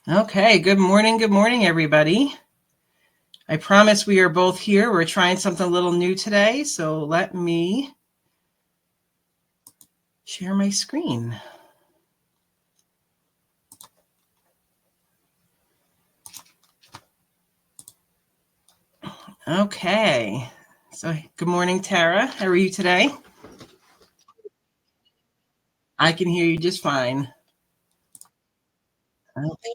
Okay, good morning, everybody. I promise we are both here. We're trying something a little new today, so let me share my screen. Okay, so good morning, Tara. How are you today? I can hear you just fine. Okay.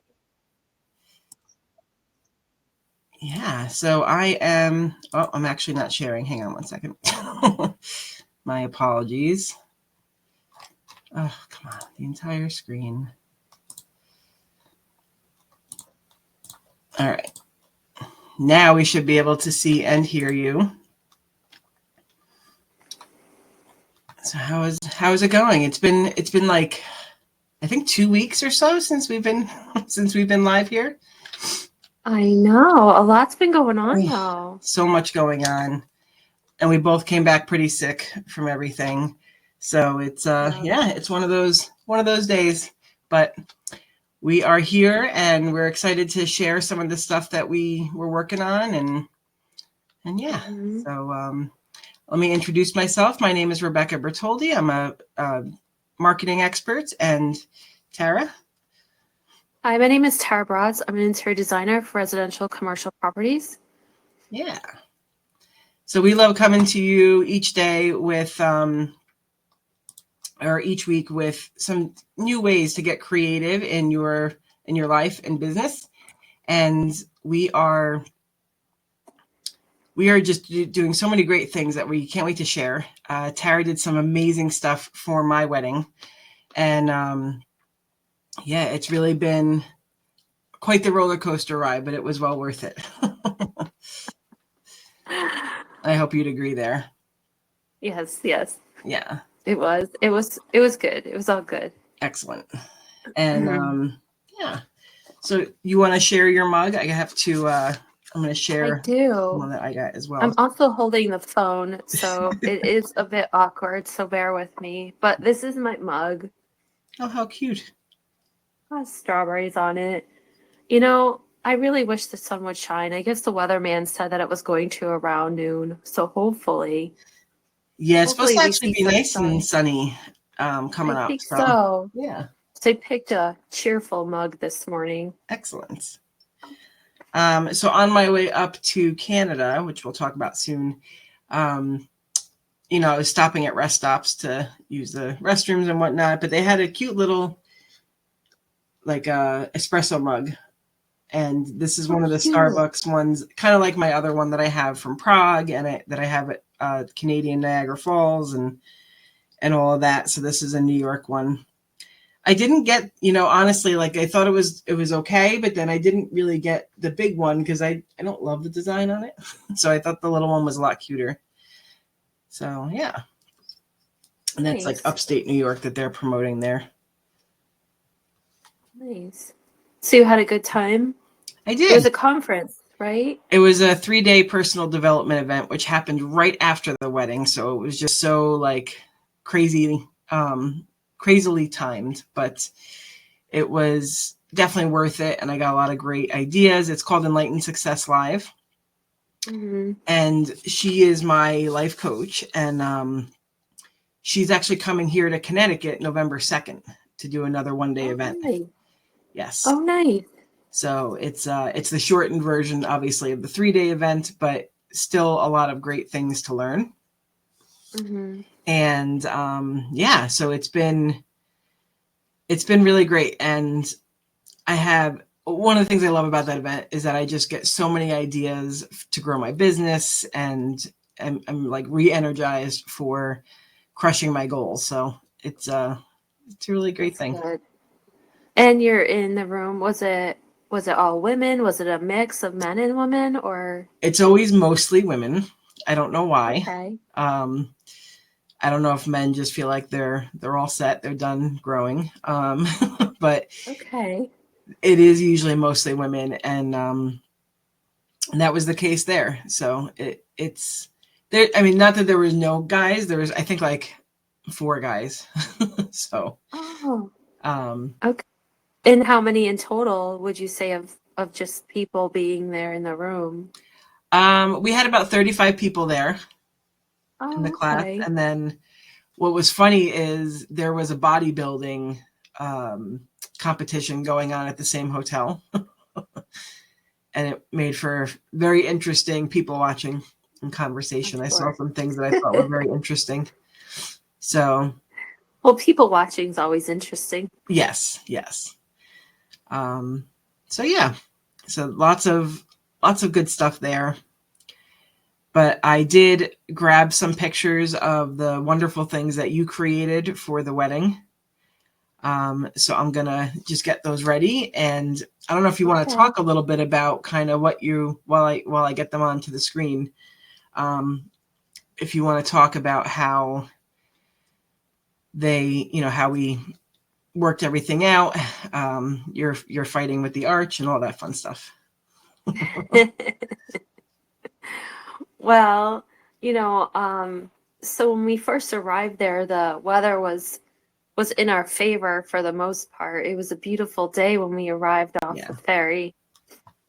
Yeah, so I'm actually not sharing. Hang on one second. My apologies. Oh, come on, the entire screen. All right. Now we should be able to see and hear you. So how is it going? It's been like I think 2 weeks or so since we've been live here. I know. A lot's been going on Oh, though. so much going on. And we both came back pretty sick from everything. So it's Yeah. yeah, it's one of those days. But we are here and we're excited to share some of the stuff that we were working on and yeah. hmm So let me introduce myself. My name is Rebecca Bertoldi. I'm a marketing expert. And Tara? Hi, my name is Tara Braatz. I'm an interior designer for residential commercial properties. Yeah. So we love coming to you each day with or each week with some new ways to get creative in your life and business. And we are just doing so many great things that we can't wait to share. Tara did some amazing stuff for my wedding, and yeah, it's really been quite the roller coaster ride, but it was well worth it. I hope you'd agree there. Yes. Yeah, It was good. It was all good. excellent. And I yeah, so you want to share your mug? I have to. I'm going to share one do. that I got as well. I'm also holding the phone, so it is a bit awkward, so bear with me. But this is my mug. Oh, how cute! It has strawberries on it. I really wish the sun would shine. I guess the weatherman said that it was going to around noon, so Yeah, it's supposed hopefully to we actually see be nice and sunshine. sunny coming I up. think So so. yeah, So I picked a cheerful mug this morning. excellent. So on my way up to Canada, which we'll talk about soon, um, I was stopping at rest stops to use the restrooms and whatnot, but they had a cute little like espresso mug, and this is Oh, one of the cute. Starbucks ones, kind of like my other one that I have from Prague and that I have at Canadian Niagara Falls and all of that. So this is a New York one. I didn't get, honestly, like I thought it was okay, but then I didn't really get the big one because I don't love the design on it. So I thought the little one was a lot cuter. So yeah, and that's like Nice. upstate New York that they're promoting there. Nice. So you had a good time? I It was did. a conference, right? It was a 3-day personal development event, which happened right after the wedding. So it was just so like crazy, crazily timed, but it was definitely worth it. And I got a lot of great ideas. It's called Enlightened Success Live. Mm-hmm. And she is my life coach. And she's actually coming here to Connecticut November 2nd to do another 1-day Oh, event. nice. Yes. Oh, nice. So it's the shortened version, obviously, of the 3-day event, but still a lot of great things to learn. Mm-hmm. And yeah, so it's been really great. And I have one of the things I love about that event is that I just get so many ideas to grow my business, and I'm like re-energized for crushing my goals. So it's a really great That's thing. good. And you're in the room. Was it all women? Was it a mix of men and women or It's always mostly women. I don't know why. okay. Um, I don't know if men just feel like they're all set, they're done growing. But Okay. it is usually mostly women, and that was the case there. So it's there. I mean, not that there was no guys. There was, I think, like 4 guys. So Oh, um, okay. And how many in total would you say of just people being there in the room? We had about 35 people there in the Oh, class. okay. And then what was funny is there was a bodybuilding um, competition going on at the same hotel. And it made for very interesting people watching and conversation. I'm I saw sure. some things that I thought were very interesting. So, Well, people watching is always interesting. yes, yes. Um, so yeah, so lots of good stuff there. But I did grab some pictures of the wonderful things that you created for the wedding. So I'm gonna just get those ready, and I don't know if you want to Okay. talk a little bit about kind of what you while I get them onto the screen. Um, if you want to talk about how how we worked everything out, you're fighting with the arch and all that fun stuff. Well, you know, so when we first arrived there, the weather was in our favor for the most part. It was a beautiful day when we arrived off Yeah. the ferry.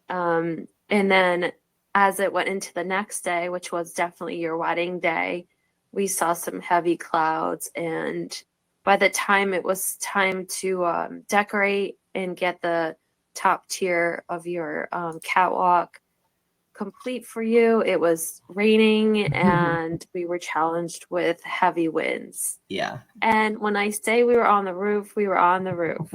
And then as it went into the next day, which was definitely your wedding day, we saw some heavy clouds. And by the time it was time to decorate and get the top tier of your catwalk complete for you, it was raining and we were challenged with heavy winds. Yeah. And when I say we were on the roof, we were on the roof.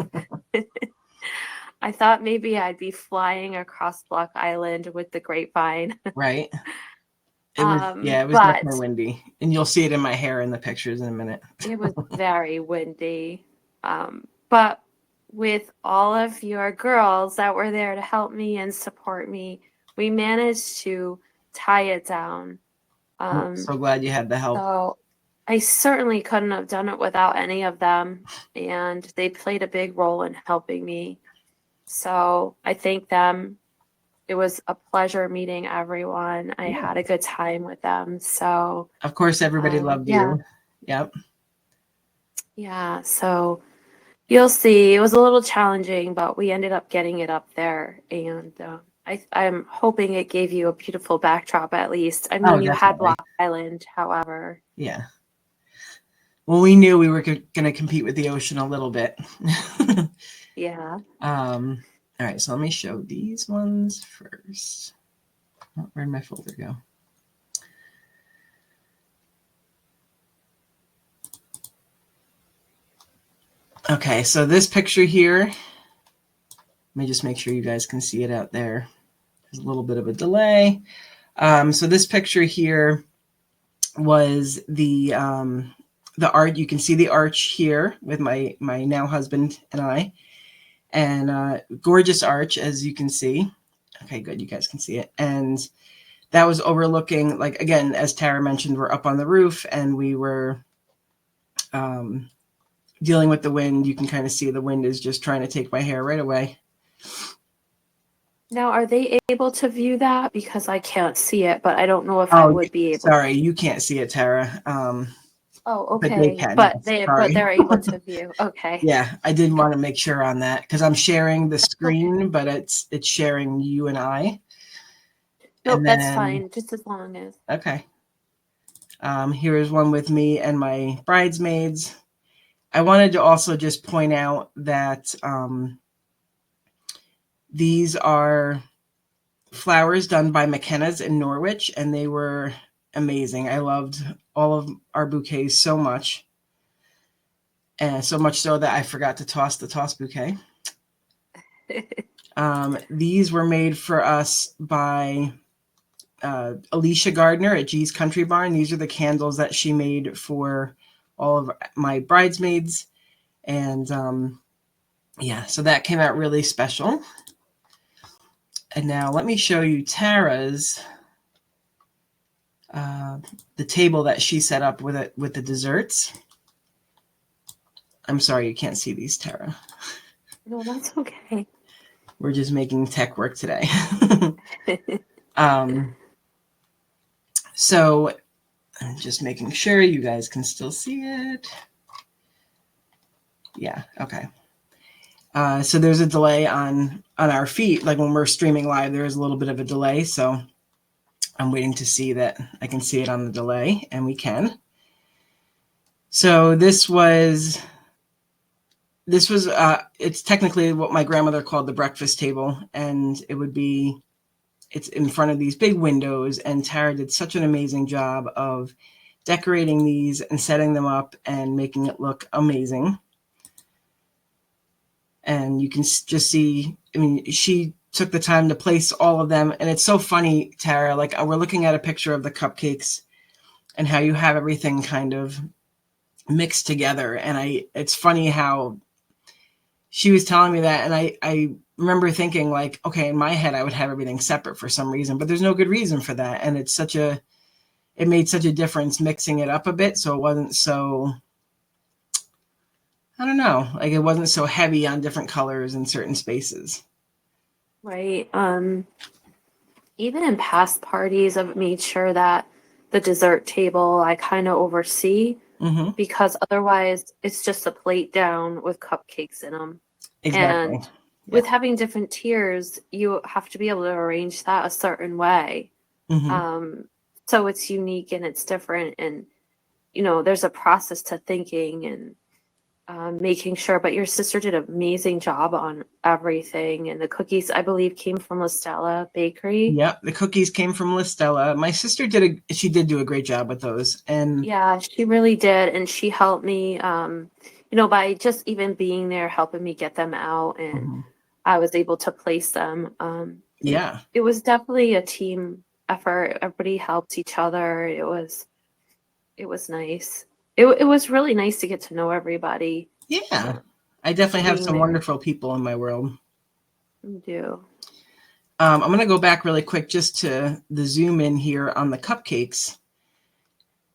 I thought maybe I'd be flying across Block Island with the grapevine. Right. It was definitely But windy, and you'll see it in my hair in the pictures in a minute. it was very windy. But with all of your girls that were there to help me and support me, we managed to tie it down. So glad you had the help. So I certainly couldn't have done it without any of them, and they played a big role in helping me. So I thank them. It was a pleasure meeting everyone. I had a good time with them. So Of course, everybody loved yeah, you. Yep. yeah. So you'll see. It was a little challenging, but we ended up getting it up there, and I'm hoping it gave you a beautiful backdrop at least. I Oh, mean, you had definitely. Block Island, however. Yeah. Well, we knew we were going to compete with the ocean a little bit. Yeah. All right, so let me show these ones first. Oh, where'd my folder go? Okay, so this picture here, let me just make sure you guys can see it out there. There's a little bit of a delay. So this picture here was the art. You can see the arch here with my now husband and I, and gorgeous arch, as you can see. Okay, good, you guys can see it. And that was overlooking, like, again, as Tara mentioned, we're up on the roof and we were dealing with the wind. You can kind of see the wind is just trying to take my hair right away. Now, are they able to view that? Because I can't see it, but I don't know if I would be able. Sorry, you can't see it, Tara. Oh, But they okay. can. But Sorry. they're able to view. Okay. Yeah, I did want to make sure on that because I'm sharing the screen, but it's sharing you and I. Nope, And that's then, fine. Just as long as. okay. Here is one with me and my bridesmaids. I wanted to also just point out that these are flowers done by McKenna's in Norwich, and they were amazing. I loved all of our bouquets so much. And so much so that I forgot to toss the toss bouquet. These were made for us by Alicia Gardner at G's Country Barn. These are the candles that she made for all of my bridesmaids. And yeah, so that came out really special. And now let me show you Tara's, the table that she set up with it with the desserts. I'm sorry you can't see these, Tara. No, that's okay. We're just making tech work today. So I'm just making sure you guys can still see it. Yeah, okay. So there's a delay on our feed. Like when we're streaming live, there is a little bit of a delay. So I'm waiting to see that I can see it on the delay, and we can. So this was it's technically what my grandmother called the breakfast table, and it's in front of these big windows, and Tara did such an amazing job of decorating these and setting them up and making it look amazing. And you can just see, I mean, she took the time to place all of them, and it's so funny, Tara, like we're looking at a picture of the cupcakes and how you have everything kind of mixed together, and it's funny how she was telling me that, and I remember thinking like, okay, in my head I would have everything separate for some reason, but there's no good reason for that, and it made such a difference mixing it up a bit, so it wasn't so, I don't know, like it wasn't so heavy on different colors in certain spaces. Right. Even in past parties, I've made sure that the dessert table I kind of oversee, because otherwise it's just a plate down with cupcakes in them. Exactly. And with having different tiers, you have to be able to arrange that a certain way. So it's unique and it's different, and there's a process to thinking and making sure. But your sister did an amazing job on everything, and the cookies, I believe, came from La Stella Bakery. Yep, the cookies came from La Stella. My sister did do a great job with those, and yeah, she really did, and she helped me, by just even being there, helping me get them out, and I was able to place them. Yeah, it was definitely a team effort. Everybody helped each other. It was nice. It was really nice to get to know everybody. Yeah, I definitely have some wonderful people in my world. You do. I'm going to go back really quick just to the zoom in here on the cupcakes.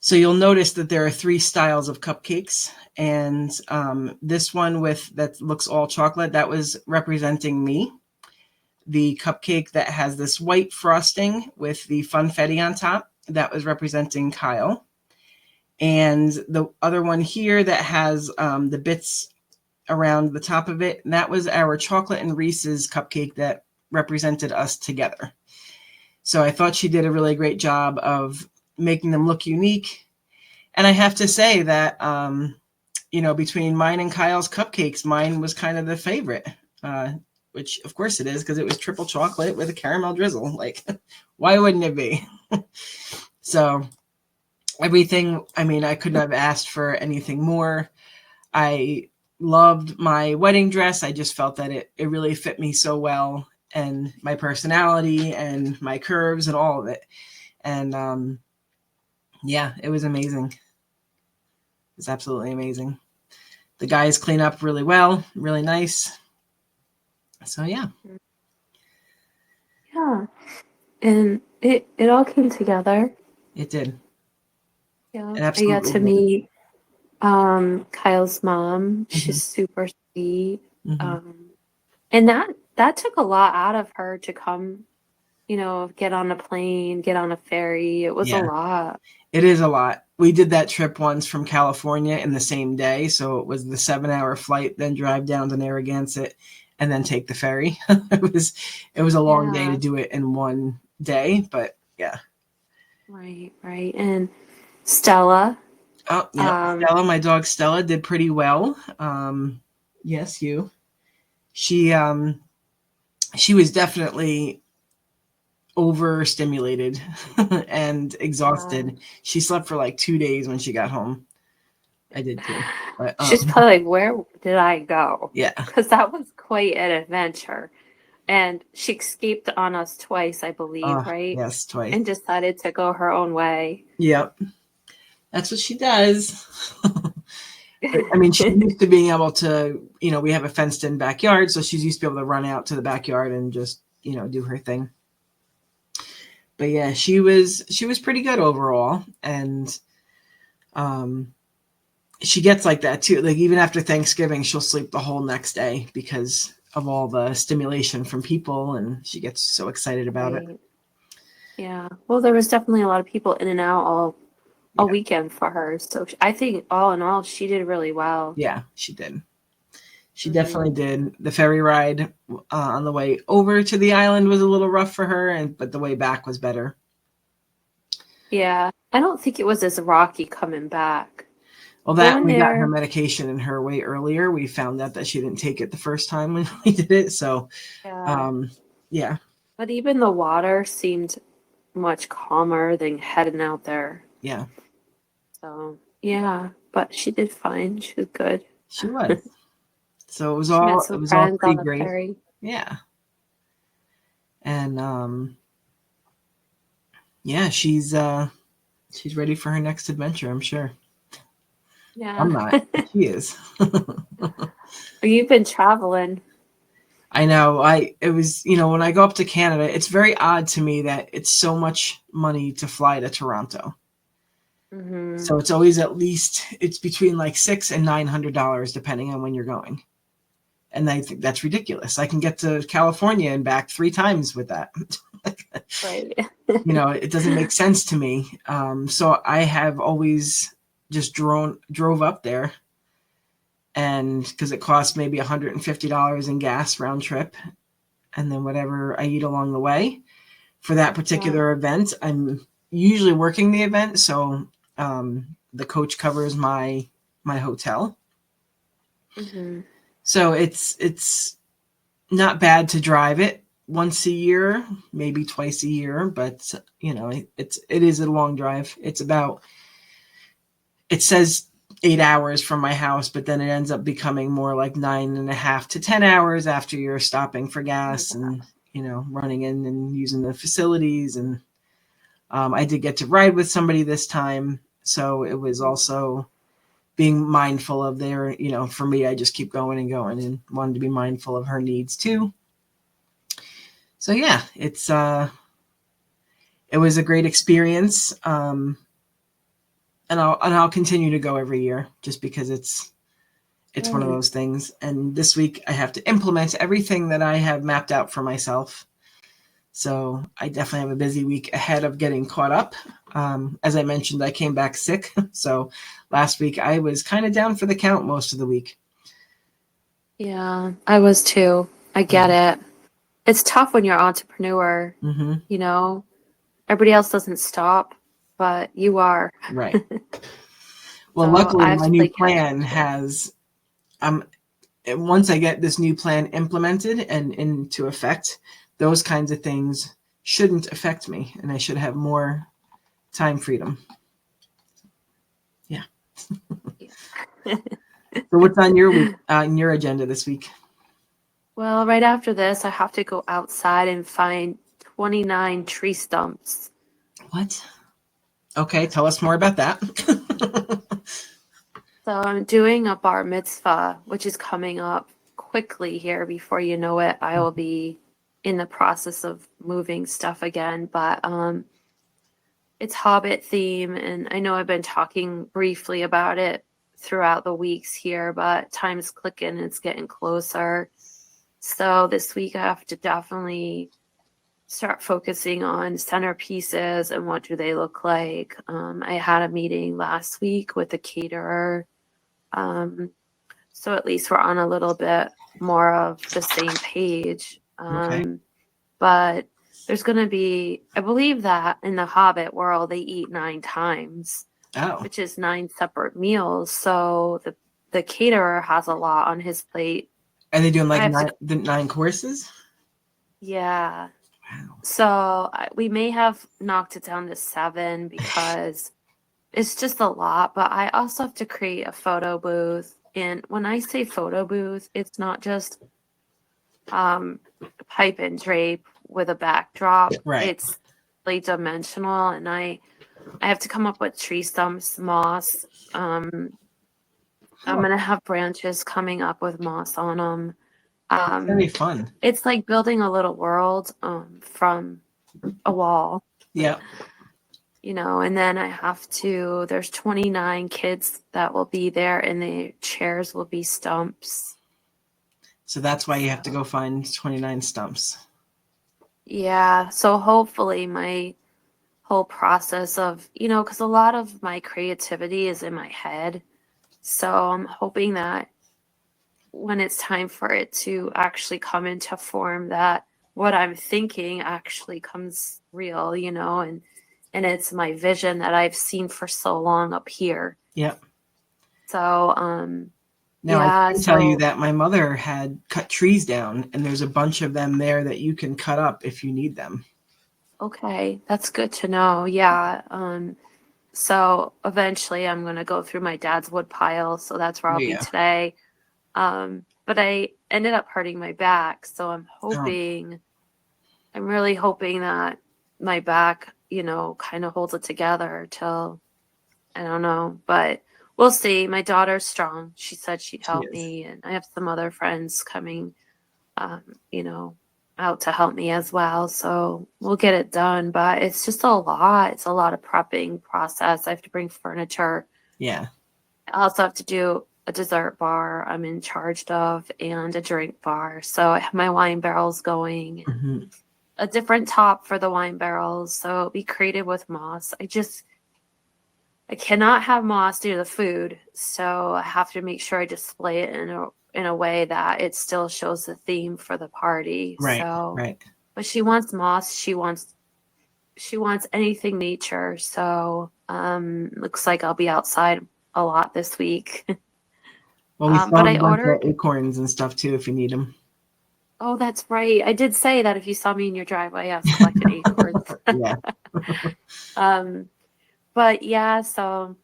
So you'll notice that there are 3 styles of cupcakes, and this one that looks all chocolate, that was representing me. The cupcake that has this white frosting with the funfetti on top, that was representing Kyle. And the other one here that has the bits around the top of it, that was our chocolate and Reese's cupcake that represented us together. So I thought she did a really great job of making them look unique. And I have to say that, between mine and Kyle's cupcakes, mine was kind of the favorite, which of course it is, because it was triple chocolate with a caramel drizzle. Like, why wouldn't it be? So everything, I mean, I couldn't have asked for anything more. I loved my wedding dress. I just felt that it really fit me so well, and my personality and my curves and all of it. And yeah, it was amazing. It's absolutely amazing. The guys clean up really well, really nice. So yeah. Yeah. And it all came together. It did. Yeah. It I got to did. meet Kyle's mom. She's super sweet. And that took a lot out of her to come, get on a plane, get on a ferry. It was a lot. It is a lot. We did that trip once from California in the same day. So it was the 7-hour flight, then drive down to Narragansett, and then take the ferry. It was a long day to do it in one day, but yeah. Right. And Stella. Oh, yeah. Stella, my dog Stella, did pretty well. Yes, you. She was definitely overstimulated and exhausted. She slept for like 2 days when she got home. I did too. But, she's probably like, where did I go? Yeah. Because that was quite an adventure. And she escaped on us twice, I believe, right? Yes, twice. And decided to go her own way. Yep. That's what she does. I mean, she's used to being able to, we have a fenced in backyard, so she's used to be able to run out to the backyard and just, do her thing. But yeah, she was pretty good overall. And she gets like that too. Like even after Thanksgiving, she'll sleep the whole next day because of all the stimulation from people, and she gets so excited about it. Yeah. Well, there was definitely a lot of people in and out all weekend for her. So I think all in all, she did really well. Yeah, she did. She definitely did. The ferry ride on the way over to the island was a little rough for her, but the way back was better. Yeah, I don't think it was as rocky coming back. Well, that Going we got her there, medication in her way earlier. We found out that she didn't take it the first time when we did it. So, yeah. yeah, But even the water seemed much calmer than heading out there. yeah, So yeah, but she did fine. She was good. she was. So She met it some was all friends pretty on the great. ferry. Yeah, and yeah, she's ready for her next adventure. I'm sure. Yeah. I'm not. She is. You've been traveling. I know. It was, when I go up to Canada, it's very odd to me that it's so much money to fly to Toronto. Mm-hmm. So it's always it's between like $600 and $900 depending on when you're going. And I think that's ridiculous. I can get to California and back 3 times with that. Right. It doesn't make sense to me. So I have always just drove up there, and because it costs maybe $150 in gas round trip, and then whatever I eat along the way for that particular event. I'm usually working the event, so the coach covers my hotel. Mm-hmm. So it's not bad to drive it once a year, maybe twice a year, but it is a long drive. It says 8 hours from my house, but then it ends up becoming more like 9.5 to 10 hours after you're stopping for gas and running in and using the facilities. And I did get to ride with somebody this time, so it was also being mindful of for me, I just keep going and going and wanted to be mindful of her needs too. So yeah, it was a great experience. And I'll continue to go every year just because it's one of those things. And this week I have to implement everything that I have mapped out for myself. So I definitely have a busy week ahead of getting caught up. As I mentioned, I came back sick. So last week I was kind of down for the count most of the week. Yeah, I was too. I get it. It's tough when you're an entrepreneur. Mm-hmm. Everybody else doesn't stop, but you are. Right. Well, So luckily I have my to new play catch up plan too. has, once I get this new plan implemented and into effect, those kinds of things shouldn't affect me, and I should have more time freedom. Yeah. Yeah. So what's on your week, on your agenda this week? Well, right after this, I have to go outside and find 29 tree stumps. What? Okay, tell us more about that. So I'm doing a bar mitzvah, which is coming up quickly here. Before you know it, I will be in the process of moving stuff again. But it's Hobbit theme, and I know I've been talking briefly about it throughout the weeks here, but time's clicking, it's getting closer. So this week I have to definitely start focusing on centerpieces and what do they look like. I had a meeting last week with a caterer. So at least we're on a little bit more of the same page. Okay. But there's going to be, I believe that in the Hobbit world, they eat 9 times, Oh. which is 9 separate meals. So the caterer has a lot on his plate. Are they doing like the 9 courses? Yeah. Wow. So we may have knocked it down to 7 because it's just a lot. But I also have to create a photo booth. And when I say photo booth, it's not just pipe and drape with a backdrop. Right. It's like dimensional, and I have to come up with tree stumps, moss. I'm gonna have branches coming up with moss on them. It's gonna be fun. It's like building a little world from a wall. Yeah. And then there's 29 kids that will be there, and the chairs will be stumps. So that's why you have to go find 29 stumps. Yeah. So hopefully my whole process of, because a lot of my creativity is in my head. So I'm hoping that when it's time for it to actually come into form, that what I'm thinking actually comes real, and it's my vision that I've seen for so long up here. Yep. So, Now I yeah, can tell you so, that my mother had cut trees down, and there's a bunch of them there that you can cut up if you need them. okay, that's good to know. Yeah. So eventually I'm going to go through my dad's wood pile. So that's where I'll be Yeah. today. But I ended up hurting my back. So Oh, I'm really hoping that my back, kind of holds it together till, I don't know, but we'll see. My daughter's strong. She said she'd she help is. me, and I have some other friends coming, um, you know, out to help me as well. So we'll get it done, but it's just a lot. It's a lot of prepping process. I have to bring furniture. Yeah. I also have to do a dessert bar I'm in charge of and a drink bar. So I have my wine barrels going, Hmm. a different top for the wine barrels. So be creative with moss. I cannot have moss due to the food, so I have to make sure I display it in a way that it still shows the theme for the party. Right. So, Right. but she wants moss. She wants anything nature. So, looks like I'll be outside a lot this week. Well, we still But have I a bunch of ordered. acorns and stuff too if you need them. Oh, that's right. I did say that if you saw me in your driveway, I collected acorns. Yeah. Um, but yeah, so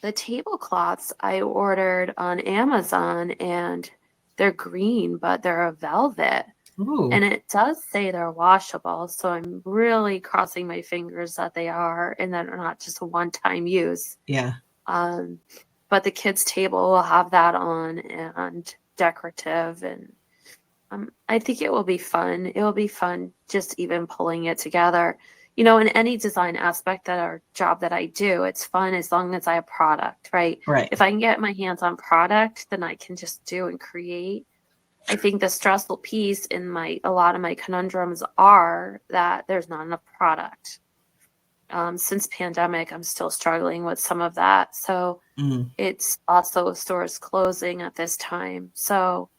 the tablecloths I ordered on Amazon, and they're green, but they're a velvet. Ooh. And it does say they're washable. So I'm really crossing my fingers that they are and that they're not just a one-time use. Yeah. Um, but the kids' table will have that on and decorative. And I think it will be fun. It will be fun just even pulling it together. In any design aspect that our job that I do, it's fun as long as I have product, right? Right. If I can get my hands on product, then I can just do and create. I think the stressful piece in a lot of my conundrums are that there's not enough product. Since pandemic, I'm still struggling with some of that. So Mm. it's also stores closing at this time. So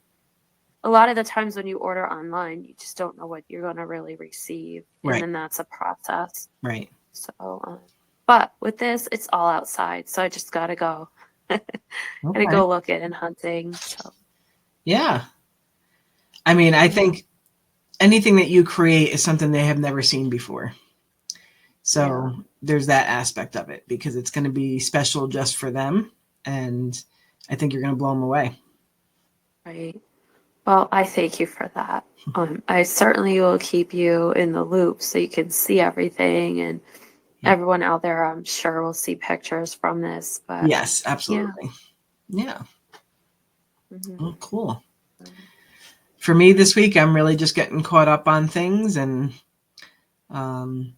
a lot of the times when you order online, you just don't know what you're going to really receive. And Right. then that's a process. Right. So, but with this, it's all outside. So I just got to go. Gotta Okay. go look at and hunting. So, Yeah. I mean, I yeah. think anything that you create is something they have never seen before. Yeah. So there's that aspect of it because it's going to be special just for them. And I think you're going to blow them away. Right. Well, I thank you for that. I certainly will keep you in the loop so you can see everything, and Yeah. everyone out there, I'm sure, will see pictures from this. But Yes, yeah. absolutely. Yeah. Mhm. Oh, cool. For me this week, I'm really just getting caught up on things and um,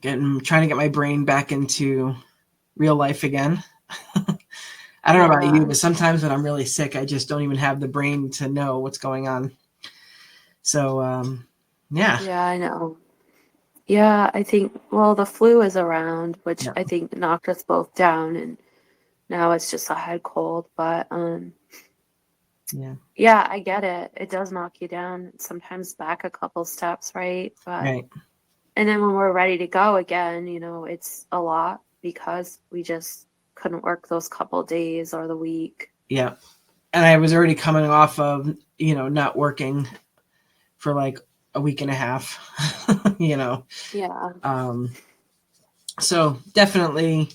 trying to get my brain back into real life again. I don't know about you, Yeah. but sometimes when I'm really sick, I just don't even have the brain to know what's going on. So, yeah. Yeah, I know. Yeah, I think, well, the flu is around, which Yeah. I think knocked us both down, and now it's just a head cold. But Yeah. yeah, I get it. It does knock you down, sometimes back a couple steps, right? But Right. and then when we're ready to go again, it's a lot because we just couldn't work those couple days or the week. Yeah. And I was already coming off of, not working for like a week and a half, you know. Yeah. Um, so definitely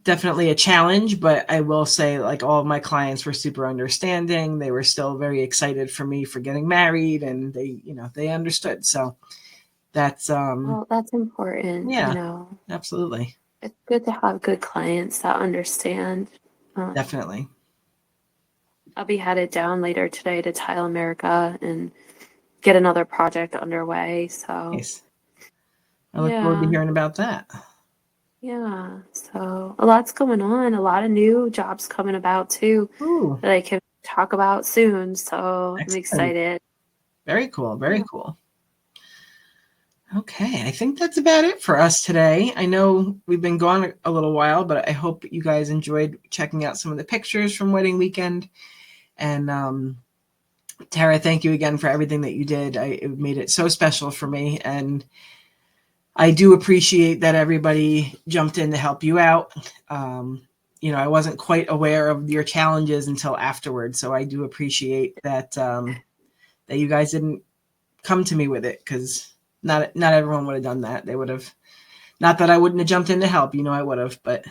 a challenge, but I will say like all of my clients were super understanding. They were still very excited for me for getting married and they understood. So that's Well, that's important, yeah, absolutely. It's good to have good clients that understand. Um, Definitely. I'll be headed down later today to Tile America and get another project underway. So, Nice. I look forward to yeah. hearing about that. Yeah. So, a lot's going on, a lot of new jobs coming about too Ooh, that I can talk about soon. So, I'm excellent. excited. Very cool. Very Yeah. cool. Okay, I think that's about it for us today. I know we've been gone a little while, but I hope you guys enjoyed checking out some of the pictures from wedding weekend. And Tara, thank you again for everything that you did. It made it so special for me, and I do appreciate that everybody jumped in to help you out. I wasn't quite aware of your challenges until afterwards, so I do appreciate that that you guys didn't come to me with it, because not everyone would have done that. They would have, not that I wouldn't have jumped in to help, I would have, but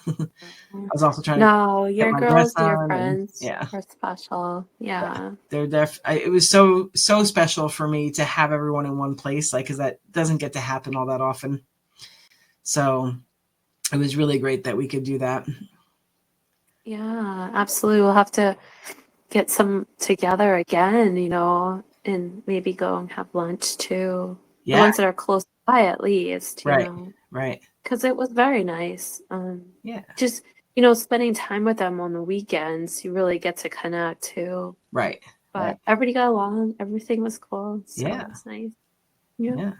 I was also trying to No, get your my dress girls, your on, and friends yeah, are special. Yeah. it was so special for me to have everyone in one place, like, because that doesn't get to happen all that often. So it was really great that we could do that. Yeah, absolutely. We'll have to get some together again, and maybe go and have lunch too. The Yeah, ones that are close by, at least, right, right. because it was very nice. Yeah, Just, spending time with them on the weekends, you really get to connect too. right, But right. everybody got along, everything was cool, so Yeah, it's nice. Yeah.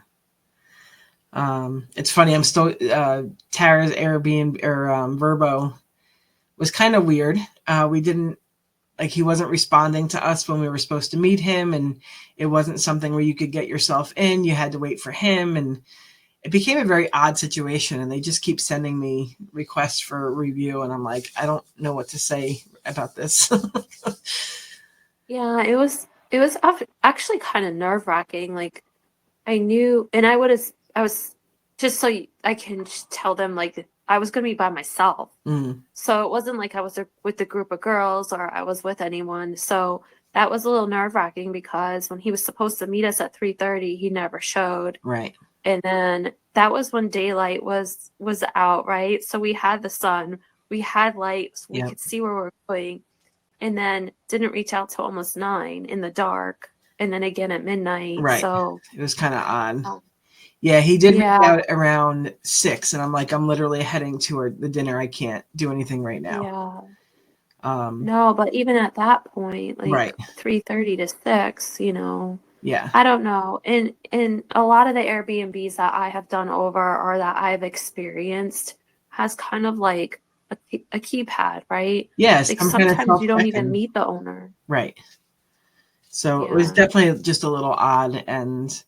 yeah. It's funny. I'm still Tara's Airbnb or Verbo was kind of weird. We didn't, like, he wasn't responding to us when we were supposed to meet him, and it wasn't something where you could get yourself in. You had to wait for him, and it became a very odd situation. And they just keep sending me requests for review, and I'm like, I don't know what to say about this. Yeah, it was actually kind of nerve-wracking. Like, I knew, and I was just so I can tell them, like, I was going to be by myself. Mm, So it wasn't like I was with a group of girls or I was with anyone. So that was a little nerve-wracking, because when he was supposed to meet us at 3:30, he never showed. right. And then that was when daylight was out, right? So we had the sun, we had lights, we Yep. could see where we were going, and then didn't reach out till almost 9 in the dark, and then again at midnight. Right. So It was kind of odd. um, Yeah, he did reach yeah, out around 6, and I'm like, I'm literally heading toward the dinner. I can't do anything right now. yeah. Um, No, but even at that point, like right. 3:30 to 6, Yeah. I don't know. In a lot of the Airbnbs that I have done over or that I've experienced has kind of like a keypad, right? Yes, Like some kind of sometimes you don't even self-check-in. meet the owner. Right. So it was Yeah. definitely just a little odd and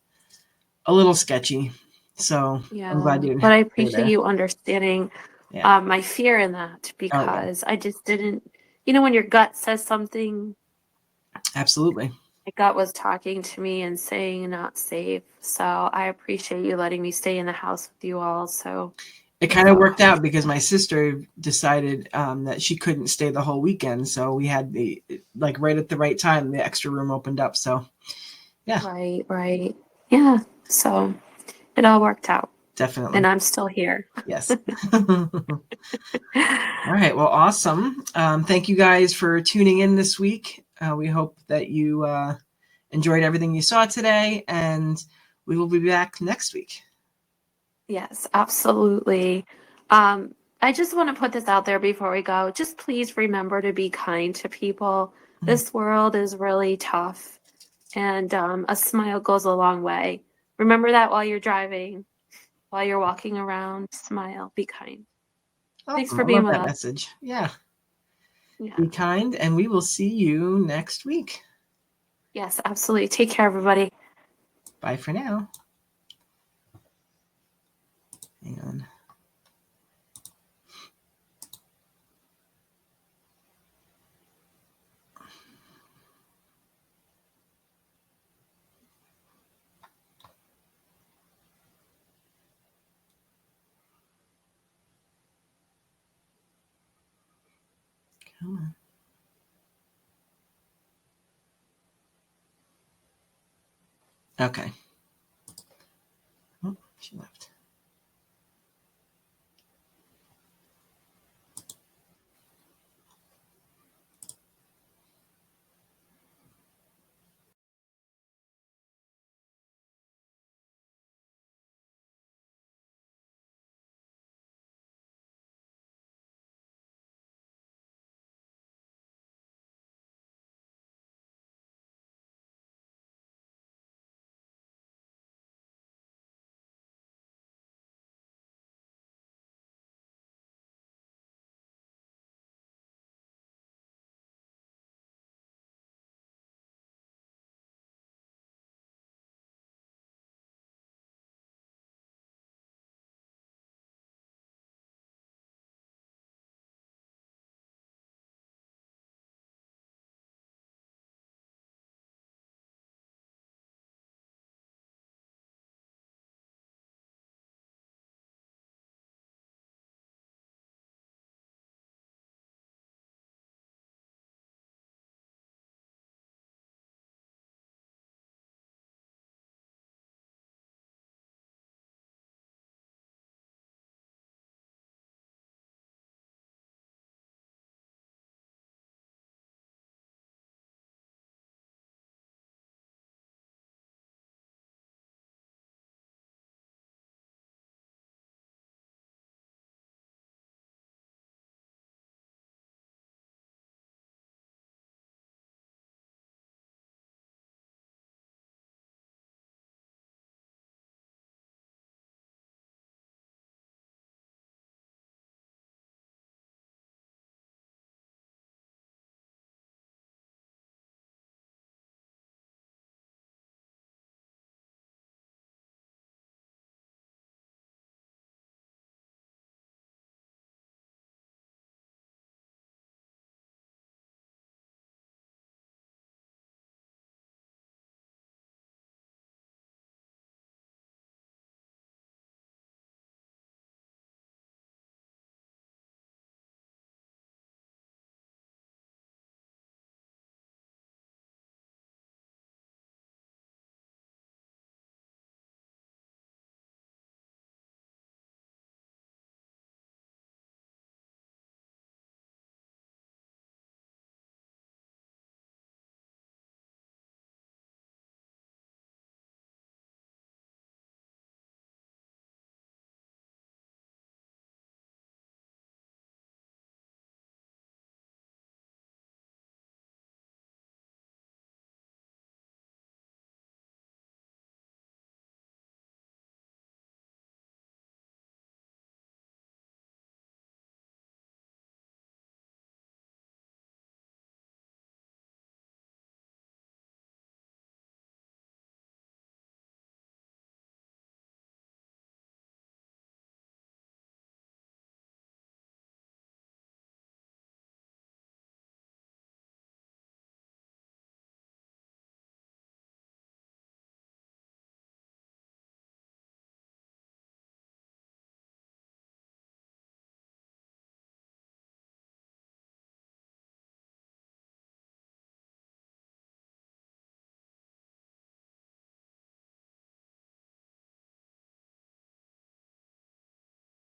a little sketchy. So I'm glad Yeah. you didn't But have I to stay appreciate there. you understanding Yeah. my fear in that, Oh, yeah. because I just didn't, when your gut says something, Absolutely. my gut was talking to me and saying not safe. So I appreciate you letting me stay in the house with you all. So It it kind of felt worked out because comfortable. my sister decided that she couldn't stay the whole weekend. So we had like right at the right time, the extra room opened up. So yeah, Right, right. Yeah. So it all worked out. definitely. And I'm still here. Yes. All right. Well, awesome. Thank you guys for tuning in this week. We hope that you enjoyed everything you saw today, and we will be back next week. Yes, absolutely. I just want to put this out there before we go. Just please remember to be kind to people. This world is really tough, and a smile goes a long way. Remember that while you're driving, while you're walking around, smile, be kind. Thanks Awesome. for I being love with that us. message. Yeah. Yeah. Be kind, and we will see you next week. Yes, absolutely. Take care, everybody. Bye for now. Hang on. Come on. Okay. Oh, she left.